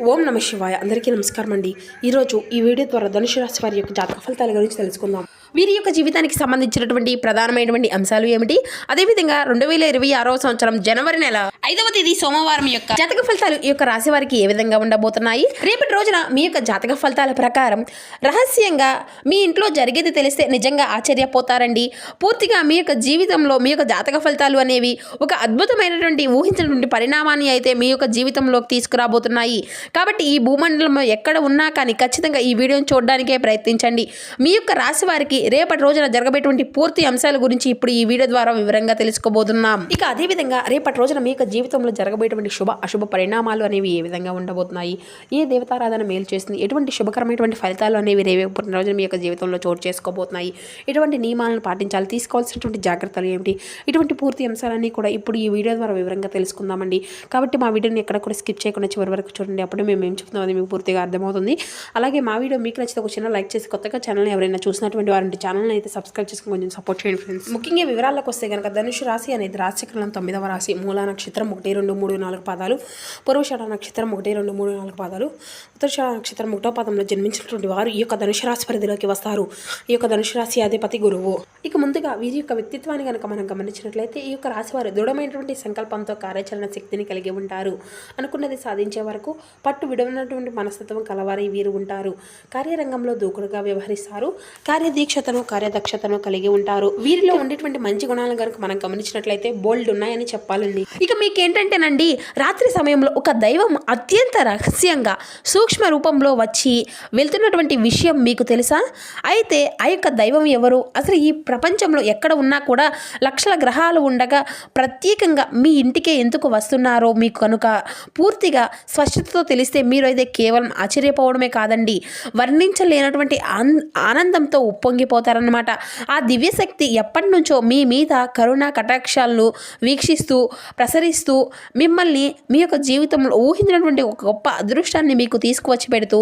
ఓం నమ శివాయ. అందరికీ నమస్కారం అండి. ఈరోజు ఈ వీడియో ద్వారా ధనుసు రాశి వారి యొక్క జాతక ఫలితాల గురించి తెలుసుకుందాం. వీరి యొక్క జీవితానికి సంబంధించినటువంటి ప్రధానమైనటువంటి అంశాలు ఏమిటి, అదేవిధంగా 2026వ సంవత్సరం జనవరి నెల 5వ తేదీ సోమవారం యొక్క జాతక ఫలితాలు ఈ యొక్క రాశి వారికి ఏ విధంగా ఉండబోతున్నాయి, రేపటి రోజున మీ యొక్క జాతక ఫలితాల ప్రకారం రహస్యంగా మీ ఇంట్లో జరిగేది తెలిస్తే నిజంగా ఆశ్చర్యపోతారండి. పూర్తిగా మీ యొక్క జీవితంలో మీ యొక్క జాతక ఫలితాలు అనేవి ఒక అద్భుతమైనటువంటి ఊహించినటువంటి పరిణామాన్ని అయితే మీ యొక్క జీవితంలోకి తీసుకురాబోతున్నాయి. కాబట్టి ఈ భూమండలంలో ఎక్కడ ఉన్నా కానీ ఖచ్చితంగా ఈ వీడియోని చూడడానికే ప్రయత్నించండి. మీ యొక్క రాశి వారికి రేపటి రోజున జరగబోయేటువంటి పూర్తి అంశాల గురించి ఇప్పుడు ఈ వీడియో ద్వారా వివరంగా తెలుసుకోబోతున్నాం. ఇక అదేవిధంగా రేపటి రోజున మీ యొక్క జీవితంలో జరగబోయేటువంటి శుభ అశుభ పరిణామాలు అనేవి ఏ విధంగా ఉండబోతున్నాయి, ఏ దేవతారాధన మేలు చేస్తుంది, ఎటువంటి శుభకరమైనటువంటి ఫలితాలు అనేవి రేపటి రోజున మీ యొక్క జీవితంలో చోటు చేసుకోబోతున్నాయి, ఎటువంటి నియమాలను పాటించాలి, తీసుకోవాల్సినటువంటి జాగ్రత్తలు ఏమిటి, ఇటువంటి పూర్తి అంశాలన్నీ కూడా ఇప్పుడు ఈ వీడియో ద్వారా వివరంగా తెలుసుకుందామండి. కాబట్టి మా వీడియోని ఎక్కడ కూడా స్కిప్ చేయకుండా చివరి వరకు చూడండి. అప్పుడు మేము ఏం చెప్తున్నాం అది మీకు పూర్తిగా అర్థమవుతుంది. అలాగే మా వీడియో మీకు నచ్చితే ఒక చిన్న లైక్ చేసి కొత్తగా ఛానల్ని ఎవరైనా చూసినటువంటి వారంటే ఛానల్ని అయితే సబ్స్క్రైబ్ చేసుకుని కొంచెం సపోర్ట్ చేయండి ఫ్రెండ్స్. ముఖ్యంగా వివరాలకు వస్తే కనుక ధనుసు రాశి అనేది రాశిచక్రం 9వ రాశి. మూలా నక్షత్రం 1, 2, 3, 4 పాదాలు, పూర్వషాఢ నక్షత్రం 1, 2, 3, 4 పాదాలు, ఉత్తరాషాఢ నక్షత్రం 1వ పాదంలో జన్మించినటువంటి వారు ఈ యొక్క ధనుసు రాశి పరిధిలోకి వస్తారు. ఈ యొక్క ధనుసు రాశి అధిపతి గురువు. ఇక ముందుగా వీరి యొక్క వ్యక్తిత్వాన్ని కనుక మనం గమనించినట్లయితే ఈ యొక్క రాశి వారు దృఢమైనటువంటి సంకల్పంతో కార్యాచరణ శక్తిని కలిగి ఉంటారు. అనుకున్నది సాధించే వరకు పట్టు విడవనటువంటి మనస్తత్వం కలవారి వీరు ఉంటారు. కార్యరంగంలో దూకుడుగా వ్యవహరిస్తారు. కార్యదీక్షతను కార్యదక్షతను కలిగి ఉంటారు. వీరిలో ఉండేటువంటి మంచి గుణాలను కనుక మనం గమనించినట్లయితే బోల్డ్ ఉన్నాయని చెప్పాలండి. ఇక మీకేంటంటేనండి, రాత్రి సమయంలో ఒక దైవం అత్యంత రహస్యంగా సూక్ష్మ రూపంలో వచ్చి వెళ్తున్నటువంటి విషయం మీకు తెలుసా? అయితే ఆ యొక్క దైవం ఎవరు, అసలు ఈ ప్రపంచంలో ఎక్కడ ఉన్నా కూడా లక్షల గ్రహాలు ఉండగా ప్రత్యేకంగా మీ ఇంటికే ఎందుకు వస్తున్నారో మీకు కనుక పూర్తిగా స్పష్టతతో తెలిస్తే మీరు అయితే కేవలం ఆశ్చర్యపోవడమే కాదండి, వర్ణించలేనటువంటి ఆనందంతో ఉప్పొంగిపోతారనమాట. ఆ దివ్యశక్తి ఎప్పటి నుంచో మీ మీద కరుణా కటాక్షాలను వీక్షిస్తూ ప్రసరిస్తూ మిమ్మల్ని మీ యొక్క జీవితంలో ఊహించినటువంటి ఒక గొప్ప అదృష్టాన్ని మీకు తీసుకువచ్చి పెడుతూ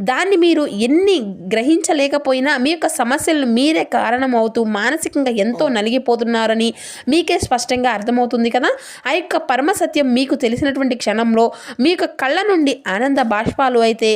దాన్ని మీరు ఎన్ని గ్రహించలేకపోయినా మీ యొక్క సమస్యలను మీరే కారణమవుతూ మానసికంగా ఎంతో నలిగిపోతున్నారని మీకే స్పష్టంగా అర్థమవుతుంది కదా. ఆ యొక్క పరమసత్యం మీకు తెలిసినటువంటి క్షణంలో మీ యొక్క కళ్ళ నుండి ఆనంద బాష్పాలు అయితే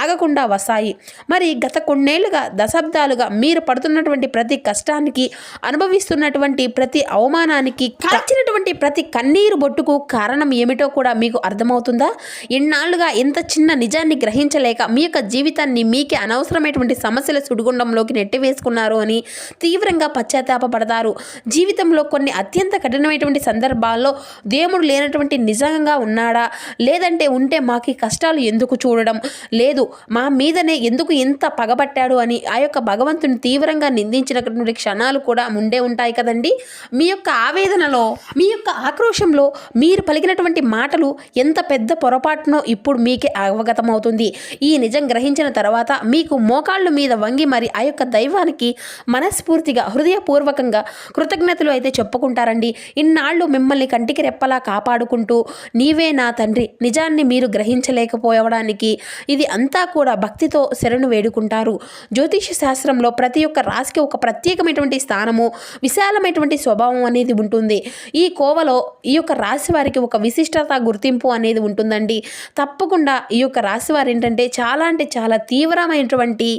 ఆగకుండా వస్తాయి. మరి గత కొన్నేళ్లుగా దశాబ్దాలుగా మీరు పడుతున్నటువంటి ప్రతి కష్టానికి, అనుభవిస్తున్నటువంటి ప్రతి అవమానానికి, కాచినటువంటి ప్రతి కన్నీరు బొట్టుకు కారణం ఏమిటో కూడా మీకు అర్థమవుతుందా? ఎన్నాళ్ళుగా ఎంత చిన్న నిజాన్ని గ్రహించలేక మీ యొక్క జీవితాన్ని మీకే అనవసరమైనటువంటి సమస్యల సుడిగుండంలోకి నెట్టివేసుకున్నారు అని తీవ్రంగా పశ్చాత్తాపపడతారు. జీవితంలో కొన్ని అత్యంత కఠినమైనటువంటి సందర్భాల్లో దేవుడు లేనటువంటి నిజంగా ఉన్నాడా, లేదంటే ఉంటే మాకు కష్టాలు ఎందుకు చూడడం లేదు, మా మీదనే ఎందుకు ఇంత పగబట్టాడు అని ఆ యొక్క భగవంతుని తీవ్రంగా నిందించినటువంటి క్షణాలు కూడా ఉండే ఉంటాయి కదండి. మీ యొక్క ఆవేదనలో, మీ యొక్క ఆక్రోశంలో మీరు పలికినటువంటి మాటలు ఎంత పెద్ద పొరపాటునో ఇప్పుడు మీకే అవగతమవుతుంది. ఈ నిజం గ్రహించిన తర్వాత మీకు మోకాళ్ళ మీద వంగి మరి ఆ యొక్క దైవానికి మనస్ఫూర్తిగా హృదయపూర్వకంగా కృతజ్ఞతలు అయితే చెప్పుకుంటారండి. ఇన్నాళ్ళు మిమ్మల్ని కంటికి రెప్పలా కాపాడుకుంటూ నీవే నా తండ్రి నిజాన్ని మీరు గ్రహించలేకపోవడానికి ఇది అంతా కూడా భక్తితో శరణు వేడుకుంటారు. జ్యోతిష శాస్త్రంలో ప్రతి ఒక్క రాశికి ఒక ప్రత్యేకమైనటువంటి స్థానము, విశాలమైనటువంటి స్వభావం అనేది ఉంటుంది. ఈ కోవలో ఈ యొక్క రాశి వారికి ఒక విశిష్టత గుర్తింపు అనేది ఉంటుందండి. తప్పకుండా ఈ యొక్క రాశి వారు ఏంటంటే చాలా అంటే చాలా తీవ్రమైనటువంటి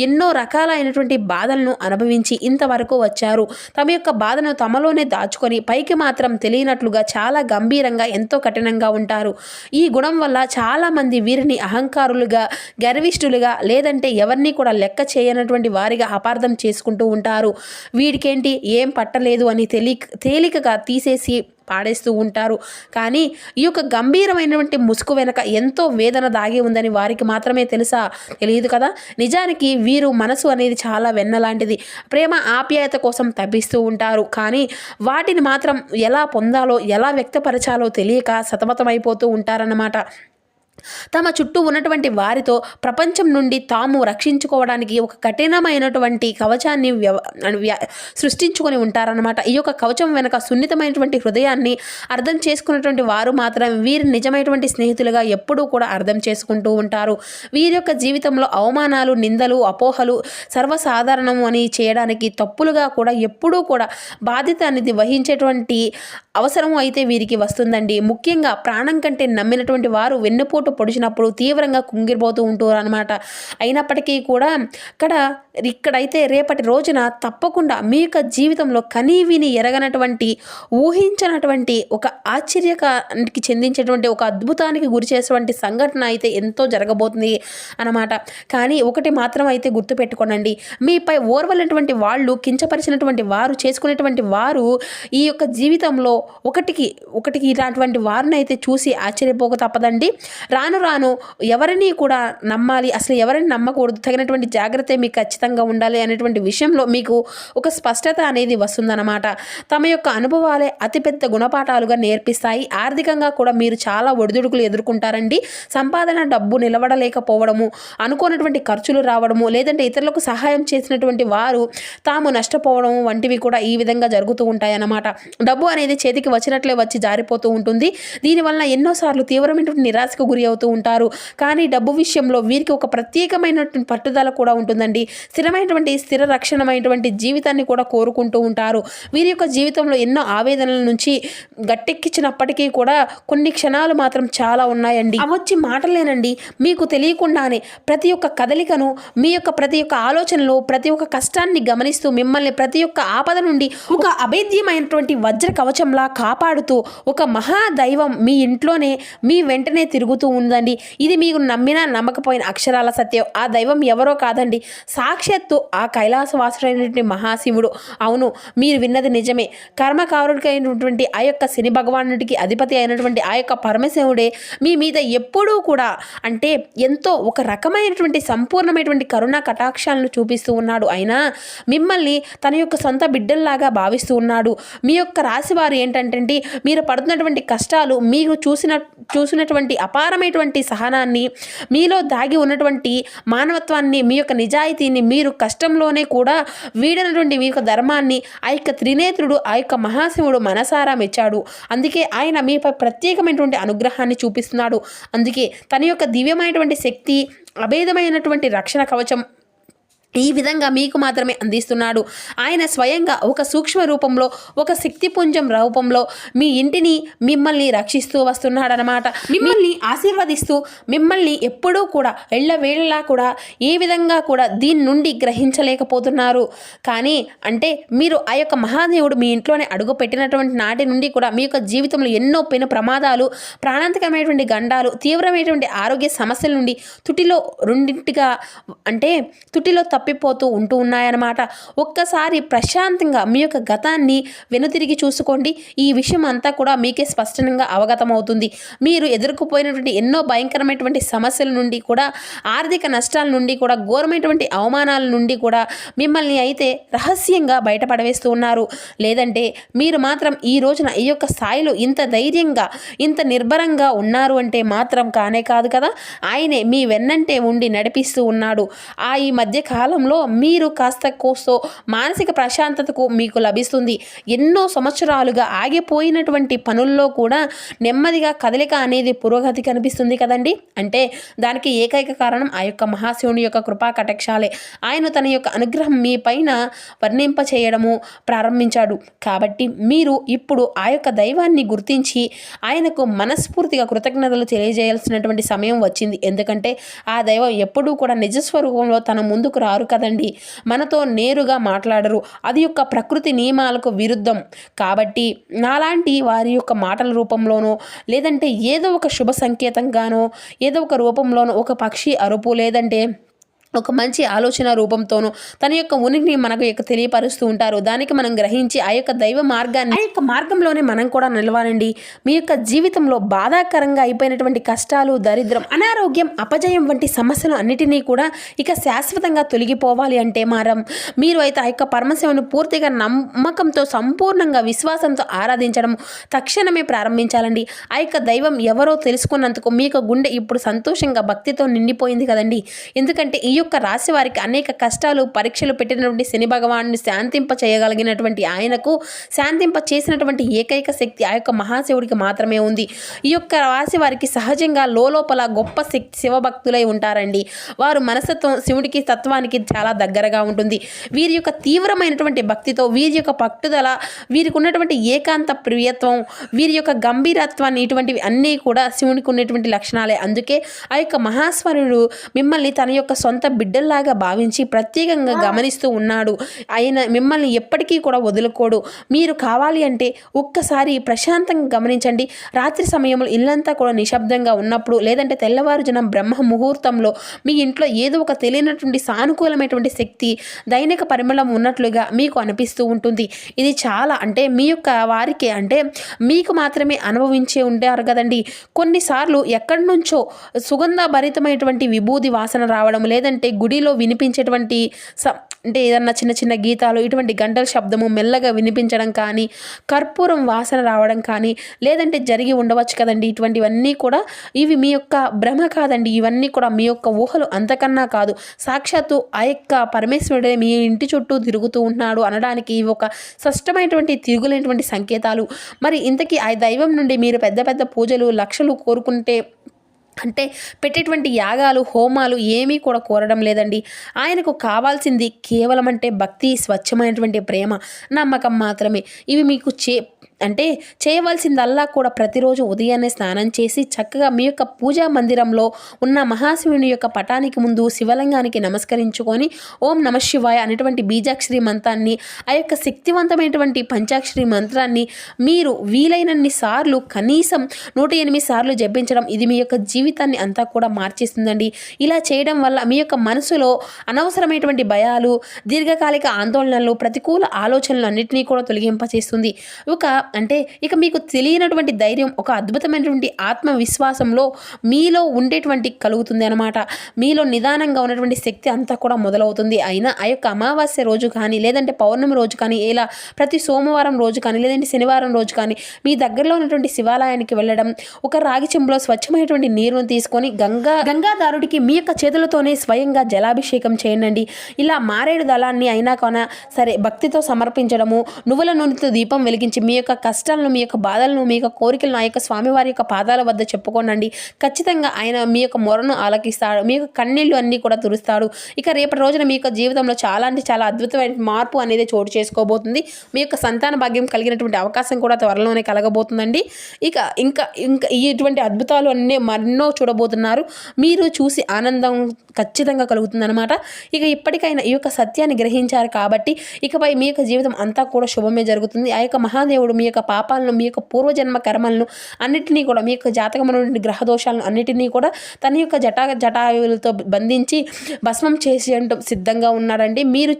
ఎన్నో రకాలైనటువంటి బాధలను అనుభవించి ఇంతవరకు వచ్చారు. తమ యొక్క బాధను తమలోనే దాచుకొని పైకి మాత్రం తెలియనట్లుగా చాలా గంభీరంగా ఎంతో కఠినంగా ఉంటారు. ఈ గుణం వల్ల చాలామంది వీరిని అహంకారులుగా, గర్విష్ఠులుగా, లేదంటే ఎవరిని కూడా లెక్క చేయనటువంటి వారిగా అపార్థం చేసుకుంటూ ఉంటారు. వీడికేంటి ఏం పట్టలేదు అని తేలికగా తీసేసి పాడేస్తూ ఉంటారు. కానీ ఈ యొక్క గంభీరమైనటువంటి ముసుగు వెనక ఎంతో వేదన దాగి ఉందని వారికి మాత్రమే తెలియదు కదా. నిజానికి వీరు మనసు అనేది చాలా వెన్నలాంటిది. ప్రేమ ఆప్యాయత కోసం తప్పిస్తూ ఉంటారు. కానీ వాటిని మాత్రం ఎలా పొందాలో, ఎలా వ్యక్తపరచాలో తెలియక సతమతమైపోతూ ఉంటారన్నమాట. తమ చుట్టూ ఉన్నటువంటి వారితో ప్రపంచం నుండి తాము రక్షించుకోవడానికి ఒక కఠినమైనటువంటి కవచాన్ని సృష్టించుకొని ఉంటారన్నమాట. ఈ యొక్క కవచం వెనక సున్నితమైనటువంటి హృదయాన్ని అర్థం చేసుకున్నటువంటి వారు మాత్రం వీరి నిజమైనటువంటి స్నేహితులుగా ఎప్పుడూ కూడా అర్థం చేసుకుంటూ ఉంటారు. వీరి యొక్క జీవితంలో అవమానాలు, నిందలు, అపోహలు సర్వసాధారణం అని చేయడానికి తప్పులుగా కూడా ఎప్పుడూ కూడా బాధ్యత అనేది వహించేటువంటి అవసరం అయితే వీరికి వస్తుందండి. ముఖ్యంగా ప్రాణం కంటే నమ్మినటువంటి వారు వెన్నుపోటు వెన్నుపోటు పొడిచినప్పుడు తీవ్రంగా కుంగిపోతూ ఉంటారు అనమాట. అయినప్పటికీ కూడా ఇక్కడైతే రేపటి రోజున తప్పకుండా మీ యొక్క జీవితంలో కనీవిని ఎరగనటువంటి ఊహించినటువంటి ఒక ఆశ్చర్యానికి చెందించేటువంటి ఒక అద్భుతానికి గురి చేసేటువంటి సంఘటన అయితే ఎంతో జరగబోతుంది అన్నమాట. కానీ ఒకటి మాత్రం అయితే గుర్తుపెట్టుకోనండి, మీపై ఓర్వలేనటువంటి వాళ్ళు, కించపరిచినటువంటి వారు, చేసుకునేటువంటి వారు ఈ యొక్క జీవితంలో ఒకటికి ఇలాంటి వారిని అయితే చూసి ఆశ్చర్యపోక తప్పదండి. రాను రాను ఎవరిని కూడా నమ్మాలి, అసలు ఎవరిని నమ్మకూడదు, తగినటువంటి జాగ్రత్త మీకు ఖచ్చితంగా ఉండాలి అనేటువంటి విషయంలో మీకు ఒక స్పష్టత అనేది వస్తుందన్నమాట. తమ యొక్క అనుభవాలే అతిపెద్ద గుణపాఠాలుగా నేర్పిస్తాయి. ఆర్థికంగా కూడా మీరు చాలా ఒడిదుడుకులు ఎదుర్కొంటారండి. సంపాదన డబ్బు నిలబడలేకపోవడము, అనుకోనటువంటి ఖర్చులు రావడము, లేదంటే ఇతరులకు సహాయం చేసినటువంటి వారు తాము నష్టపోవడం వంటివి కూడా ఈ విధంగా జరుగుతూ ఉంటాయన్నమాట. డబ్బు అనేది చేతికి వచ్చినట్లే వచ్చి జారిపోతూ ఉంటుంది. దీనివల్ల ఎన్నోసార్లు తీవ్రమైనటువంటి నిరాశకు గురి అవుతూ ఉంటారు. కానీ డబ్బు విషయంలో వీరికి ఒక ప్రత్యేకమైనటువంటి పట్టుదల కూడా ఉంటుందండి. స్థిర రక్షణమైనటువంటి జీవితాన్ని కూడా కోరుకుంటూ ఉంటారు. వీరి యొక్క జీవితంలో ఎన్నో ఆవేదనల నుంచి గట్టెక్కించినప్పటికీ కూడా కొన్ని క్షణాలు మాత్రం చాలా ఉన్నాయండి. అవొచ్చి మాటలేనండి. మీకు తెలియకుండానే ప్రతి ఒక్క కదలికను, మీ యొక్క ప్రతి ఒక్క ఆలోచనలు, ప్రతి ఒక్క కష్టాన్ని గమనిస్తూ మిమ్మల్ని ప్రతి ఒక్క ఆపద నుండి ఒక అభేద్యమైనటువంటి వజ్ర కవచంలా కాపాడుతూ ఒక మహాదైవం మీ ఇంట్లోనే మీ వెంటనే తిరుగుతూ ఉందండి. ఇది మీకు నమ్మినా నమ్మకపోయిన అక్షరాల సత్యం. ఆ దైవం ఎవరో కాదండి, సాక్షాత్తు ఆ కైలాసవాసుడైనటువంటి మహాశివుడు. అవును, మీరు విన్నది నిజమే. కర్మకారుడికైనటువంటి ఆ యొక్క శని భగవానుడికి అధిపతి అయినటువంటి ఆ యొక్క పరమశివుడే మీ మీద ఎప్పుడూ కూడా అంటే ఎంతో ఒక రకమైనటువంటి సంపూర్ణమైనటువంటి కరుణా కటాక్షాలను చూపిస్తూ ఉన్నాడు. అయినా మిమ్మల్ని తన యొక్క సొంత బిడ్డల్లాగా భావిస్తూ ఉన్నాడు. మీ యొక్క రాశి వారు ఏంటంటే మీరు పడుతున్నటువంటి కష్టాలు, మీకు చూసినటువంటి అపారమైనటువంటి సహనాన్ని, మీలో దాగి ఉన్నటువంటి మానవత్వాన్ని, మీ యొక్క నిజాయితీని, మీరు కష్టంలోనే కూడా వీడనటువంటి మీ యొక్క ధర్మాన్ని ఆ యొక్క త్రినేత్రుడు, ఆ యొక్క మహాశివుడు మనసారా మెచ్చాడు. అందుకే ఆయన మీపై ప్రత్యేకమైనటువంటి అనుగ్రహాన్ని చూపిస్తున్నాడు. అందుకే తన యొక్క దివ్యమైనటువంటి శక్తి, అభేదమైనటువంటి రక్షణ కవచం ఈ విధంగా మీకు మాత్రమే అందిస్తున్నాడు. ఆయన స్వయంగా ఒక సూక్ష్మ రూపంలో, ఒక శక్తిపుంజం రూపంలో మీ ఇంటిని, మిమ్మల్ని రక్షిస్తూ వస్తున్నాడనమాట. మిమ్మల్ని ఆశీర్వదిస్తూ, మిమ్మల్ని ఎప్పుడూ కూడా ఎళ్ళవేళలా కూడా ఏ విధంగా కూడా దీని నుండి గ్రహించలేకపోతున్నారు. కానీ అంటే మీరు ఆ యొక్క మహాదేవుడు మీ ఇంట్లోనే అడుగు పెట్టినటువంటి నాటి నుండి కూడా మీ యొక్క జీవితంలో ఎన్నో పెను ప్రమాదాలు, ప్రాణాంతకమైనటువంటి గండాలు, తీవ్రమైనటువంటి ఆరోగ్య సమస్యల నుండి తుటిలో తప్పిపోతూ ఉంటూ ఉన్నాయన్నమాట. ఒక్కసారి ప్రశాంతంగా మీ యొక్క గతాన్ని వెనుతిరిగి చూసుకోండి. ఈ విషయం అంతా కూడా మీకే స్పష్టంగా అవగతమవుతుంది. మీరు ఎదుర్కొపోయినటువంటి ఎన్నో భయంకరమైనటువంటి సమస్యల నుండి కూడా, ఆర్థిక నష్టాల నుండి కూడా, ఘోరమైనటువంటి అవమానాల నుండి కూడా మిమ్మల్ని అయితే రహస్యంగా బయటపడవేస్తూ ఉన్నారు. లేదంటే మీరు మాత్రం ఈ రోజున ఈ యొక్క స్థాయిలో ఇంత ధైర్యంగా, ఇంత నిర్భరంగా ఉన్నారు అంటే మాత్రం కానే కాదు కదా, ఆయనే మీ వెన్నంటే ఉండి నడిపిస్తూ ఉన్నాడు. ఈ మధ్య కాలంలో మీరు కాస్త కోస్తో మానసిక ప్రశాంతతకు మీకు లభిస్తుంది. ఎన్నో సంవత్సరాలుగా ఆగిపోయినటువంటి పనుల్లో కూడా నెమ్మదిగా కదలిక అనేది పురోగతి కనిపిస్తుంది కదండి. అంటే దానికి ఏకైక కారణం ఆ యొక్క మహాశివుని యొక్క కృపా కటాక్షాలే. ఆయన తన యొక్క అనుగ్రహం మీ పైన వర్ణింప చేయడము ప్రారంభించాడు. కాబట్టి మీరు ఇప్పుడు ఆ యొక్క దైవాన్ని గుర్తించి ఆయనకు మనస్ఫూర్తిగా కృతజ్ఞతలు తెలియజేయాల్సినటువంటి సమయం వచ్చింది. ఎందుకంటే ఆ దైవం ఎప్పుడూ కూడా నిజస్వరూపంలో తన ముందుకు రారు కదండి, మనతో నేరుగా మాట్లాడరు. అది యొక్క ప్రకృతి నియమాలకు విరుద్ధం. కాబట్టి నాలాంటి వారి యొక్క మాటల రూపంలోనో, లేదంటే ఏదో ఒక శుభ సంకేతంగానో, ఏదో ఒక రూపంలోనో, ఒక పక్షి అరుపు, లేదంటే ఒక మంచి ఆలోచన రూపంతోనూ తన యొక్క ఉనికిని మనకు తెలియపరుస్తూ ఉంటారు. దానికి మనం గ్రహించి ఆ యొక్క దైవ మార్గాన్ని, ఆ యొక్క మార్గంలోనే మనం కూడా నిలవాలండి. మీ యొక్క జీవితంలో బాధాకరంగా అయిపోయినటువంటి కష్టాలు, దరిద్రం, అనారోగ్యం, అపజయం వంటి సమస్యలు అన్నిటినీ కూడా ఇక శాశ్వతంగా తొలగిపోవాలి అంటే మీరు అయితే ఆ యొక్క పరమశివుని పూర్తిగా నమ్మకంతో, సంపూర్ణంగా విశ్వాసంతో ఆరాధించడం తక్షణమే ప్రారంభించాలండి. ఆ యొక్క దైవం ఎవరో తెలుసుకున్నందుకు మీకు గుండె ఇప్పుడు సంతోషంగా, భక్తితో నిండిపోయింది కదండి. ఎందుకంటే ఈ యొక్క రాశి వారికి అనేక కష్టాలు పరీక్షలు పెట్టినటువంటి శని భగవాన్ని శాంతింప చేయగలిగినటువంటి ఆయనకు శాంతింప చేసినటువంటి ఏకైక శక్తి ఆ యొక్క మహాశివుడికి మాత్రమే ఉంది. ఈ యొక్క రాశి వారికి సహజంగా లోపల గొప్ప శక్తి శివభక్తులై ఉంటారండి. వారు మనస్తత్వం శివుడికి తత్వానికి చాలా దగ్గరగా ఉంటుంది. వీరి యొక్క తీవ్రమైనటువంటి భక్తితో వీరి యొక్క పట్టుదల, వీరికి ఉన్నటువంటి ఏకాంత ప్రియత్వం, వీరి యొక్క గంభీరత్వాన్ని ఇటువంటివి అన్నీ కూడా శివునికి ఉన్నటువంటి లక్షణాలే. అందుకే ఆ యొక్క మహాస్వరుడు మిమ్మల్ని తన యొక్క సొంత బిడ్డల్లాగా భావించి ప్రత్యేకంగా గమనిస్తూ ఉన్నాడు. ఆయన మిమ్మల్ని ఎప్పటికీ కూడా వదులుకోడు. మీరు కావాలి అంటే ఒక్కసారి ప్రశాంతంగా గమనించండి. రాత్రి సమయంలో ఇల్లంతా కూడా నిశ్శబ్దంగా ఉన్నప్పుడు, లేదంటే తెల్లవారుజామున బ్రహ్మ ముహూర్తంలో మీ ఇంట్లో ఏదో ఒక తెలియనటువంటి సానుకూలమైనటువంటి శక్తి, దైనిక పరిమళం ఉన్నట్లుగా మీకు అనిపిస్తూ ఉంటుంది. ఇది చాలా అంటే మీ యొక్క వారికి అంటే మీకు మాత్రమే అనుభవించే ఉంటారు కదండి. కొన్నిసార్లు ఎక్కడి నుంచో సుగంధభరితమైనటువంటి విభూది వాసన రావడం, లేదంటే గుడిలో వినిపించేటువంటి అంటే ఏదన్నా చిన్న చిన్న గీతాలు, ఇటువంటి గంటల శబ్దము మెల్లగా వినిపించడం కానీ, కర్పూరం వాసన రావడం కానీ, లేదంటే జరిగి ఉండవచ్చు కదండి. ఇటువంటివన్నీ కూడా ఇవి మీ యొక్క భ్రమ కాదండి. ఇవన్నీ కూడా మీ యొక్క ఊహలు, అంతకన్నా కాదు. సాక్షాత్తు ఆ యొక్క పరమేశ్వరుడే మీ ఇంటి చుట్టూ తిరుగుతూ ఉన్నాడు అనడానికి ఇవి ఒక స్పష్టమైనటువంటి తిరుగులేనటువంటి సంకేతాలు. మరి ఇంతకీ ఆ దైవం నుండి మీరు పెద్ద పెద్ద పూజలు లక్షలు కోరుకుంటే అంటే పెట్టేటువంటి యాగాలు హోమాలు ఏమీ కూడా కోరడం లేదండి. ఆయనకు కావాల్సింది కేవలం అంటే భక్తి, స్వచ్ఛమైనటువంటి ప్రేమ, నమ్మకం మాత్రమే. ఇవి మీకు అంటే చేయవలసిందల్లా కూడా ప్రతిరోజు ఉదయాన్నే స్నానం చేసి చక్కగా మీ యొక్క పూజా మందిరంలో ఉన్న మహాశివుని యొక్క పటానికి ముందు శివలింగానికి నమస్కరించుకొని ఓం నమ శివాయ అనేటువంటి బీజాక్షరి మంత్రాన్ని, ఆ యొక్క శక్తివంతమైనటువంటి పంచాక్షరి మంత్రాన్ని మీరు వీలైనన్ని సార్లు కనీసం 108 సార్లు జపించడం ఇది మీ యొక్క జీవితాన్ని అంతా కూడా మార్చేస్తుందండి. ఇలా చేయడం వల్ల మీ యొక్క మనసులో అనవసరమైనటువంటి భయాలు, దీర్ఘకాలిక ఆందోళనలు, ప్రతికూల ఆలోచనలు అన్నింటినీ కూడా తొలగింపచేస్తుంది. అంటే ఇక మీకు తెలియనటువంటి ధైర్యం, ఒక అద్భుతమైనటువంటి ఆత్మవిశ్వాసంలో మీలో ఉండేటువంటి కలుగుతుంది అనమాట. మీలో నిదానంగా ఉన్నటువంటి శక్తి అంతా కూడా మొదలవుతుంది. అయినా ఆ యొక్క అమావాస్య రోజు కానీ, లేదంటే పౌర్ణమి రోజు కానీ, ఇలా ప్రతి సోమవారం రోజు కానీ, లేదంటే శనివారం రోజు కానీ మీ దగ్గరలో ఉన్నటువంటి శివాలయానికి వెళ్ళడం, ఒక రాగి చెంబులో స్వచ్ఛమైనటువంటి నీరును తీసుకొని గంగాదారుడికి మీ యొక్క చేతులతోనే స్వయంగా జలాభిషేకం చేయండి. ఇలా మారేడు దళాన్ని అయినా కొనా సరే భక్తితో సమర్పించడము, నువ్వుల నూనెతో దీపం వెలిగించి మీ యొక్క కష్టాలను, మీ యొక్క బాధలను, మీ యొక్క కోరికలను ఆ యొక్క స్వామివారి యొక్క పాదాల వద్ద చెప్పుకోనండి. ఖచ్చితంగా ఆయన మీ యొక్క మొరను ఆలకిస్తాడు, మీ యొక్క కన్నీళ్లు అన్నీ కూడా తురుస్తాడు. ఇక రేపటి రోజున మీ యొక్క జీవితంలో చాలా అంటే చాలా అద్భుతమైన మార్పు అనేది చోటు చేసుకోబోతుంది. మీ యొక్క సంతాన భాగ్యం కలిగినటువంటి అవకాశం కూడా త్వరలోనే కలగబోతుందండి. ఇక ఇంకా ఇంకా ఇటువంటి అద్భుతాలు అన్నీ మరెన్నో చూడబోతున్నారు. మీరు చూసి ఆనందం ఖచ్చితంగా కలుగుతుందన్నమాట. ఇక ఇప్పటికైనా ఈ యొక్క సత్యాన్ని గ్రహించారు కాబట్టి ఇకపై మీ యొక్క జీవితం అంతా కూడా శుభమే జరుగుతుంది. ఆ యొక్క మహాదేవుడు మీ యొక్క పాపాలను, మీ యొక్క పూర్వజన్మ కర్మలను అన్నిటినీ కూడా, మీ యొక్క జాతకమున గ్రహ దోషాలను అన్నిటినీ కూడా తన యొక్క జటాయువులతో బంధించి భస్మం చేసేయడం సిద్ధంగా ఉన్నాడండి. మీరు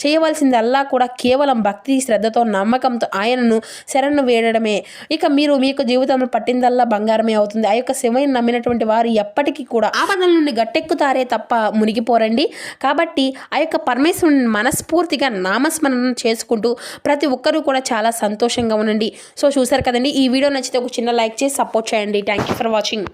చేయవలసిందల్లా కూడా కేవలం భక్తి, శ్రద్ధతో, నమ్మకంతో ఆయనను శరణు వేడడమే. ఇక మీరు మీ యొక్క జీవితంలో పట్టిందల్లా బంగారమే అవుతుంది. ఆ యొక్క శివయ్యను నమ్మినటువంటి వారు ఎప్పటికీ కూడా ఆపదల నుండి గట్టెక్కుతారే తప్ప మునిగిపోరండి. కాబట్టి ఆ యొక్క పరమేశ్వరుని మనస్ఫూర్తిగా నామస్మరణ చేసుకుంటూ ప్రతి ఒక్కరూ కూడా చాలా సంతోషంగా ఉండండి. సో చూసారు కదండి, ఈ వీడియో నచ్చితే ఒక చిన్న లైక్ చేసి సపోర్ట్ చేయండి. Thank you for watching.